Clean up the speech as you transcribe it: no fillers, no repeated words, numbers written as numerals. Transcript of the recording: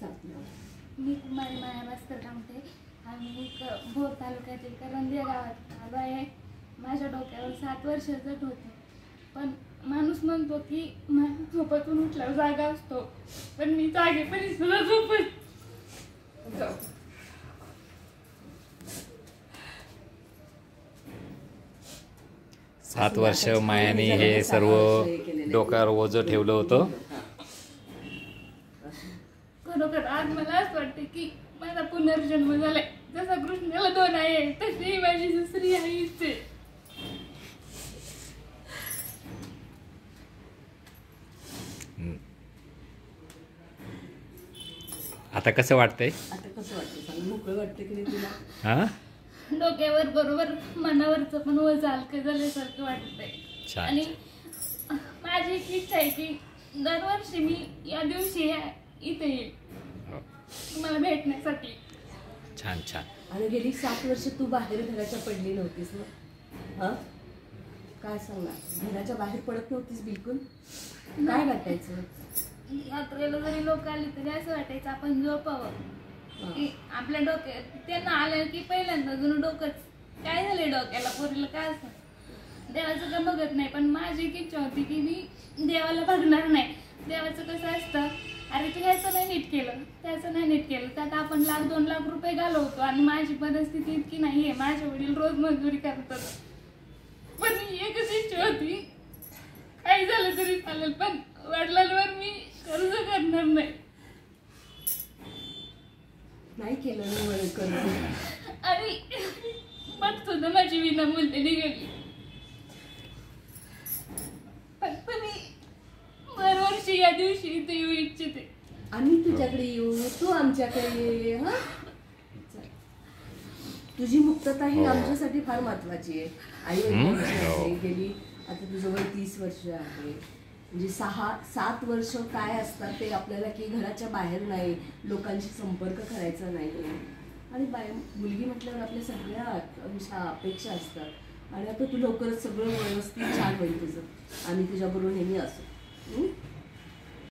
मी कुमारी माया भास्कर कामते. आम्ही भोर तालुक्यातील करंदी या गावात आलो आहे. माझ्या डोक्यावर 7 वर्ष जट होतं, पण माणूस म्हणतो की झोपेतून उठल्यावर जागा असतो, पण मी जागेपणी सुद्धा झोपत. 7 वर्ष मायाने हे सर्व डोक्यावर ओझं ठेवलं होतं. खरोखर आज मला असं वाटते की माझा पुनर्जन्म झालाय. जसा कृष्णाला 2 आहे तशी माझी दुसरी आईच आहे. आता कसं वाटतंय? आता कसं वाटतं सांग, मोकळं वाटतं की नाही तुला? हा, डोक्यावर बरोबर मनावरचं पण ओझं हलकं झाल्यासारखं वाटतंय. छान. आणि माझी एक इच्छा आहे की दरवर्षी मी या दिवशी इथे येईल तुम्हाला भेटण्यासाठी. छान छान. आणि गेली 7 वर्ष तू बाहेर घराच्या पडली नव्हतीस ना? हा, काय सांगणार, घराच्या बाहेर पडत नव्हतीस बिलकुल? काय वाटायचं? यात्रेला जरी लोक आली तरी असं वाटायचं आपण झोपावं, की आपल्या डोक्यात त्यांना आलं की पहिल्यांदा जुनं डोकंच काय झालंय डोक्याला, पोरीला काय असं देवाचं का बघत नाही. पण माझी एक इच्छा होती की मी देवाला बघणार नाही. देवाचं कसं असतं, अरे तू ह्याचं नाही नीट केलं, त्याचं नाही नीट केलं, त्यात आपण 1-2 लाख रुपये घालवतो. आणि माझी परिस्थिती इतकी नाही आहे, माझे वडील रोज मजुरी करतात. पण एकच इच्छा होती, काही झालं तरी चालेल पण वडिलांवर मी कर्ज करणार नाही. नाही केलं ना कर्ज. आणि मग सुद्धा माझी विनामूल्य निघाली. फक्त मी दरवर्षी या दिवशी इथे येऊ इच्छिते. आम्ही तुझ्याकडे येऊ, तू आमच्याकडे ये. हा, तुझी मुक्तता ही आमच्यासाठी फार महत्वाची आहे. आई वडिलांची गेली, आता तुझं वय 30 वर्ष आहे. म्हणजे 6-7 वर्ष काय असतात ते आपल्याला, की घराच्या बाहेर नाही, लोकांशी संपर्क करायचा नाही. आणि मुलगी म्हटल्यावर आपल्या सगळ्या अपेक्षा असतात. आणि आता तू लवकरच सगळं व्यवस्थित छान होईल तुझं. आम्ही तुझ्याबरोबर नेहमी असू.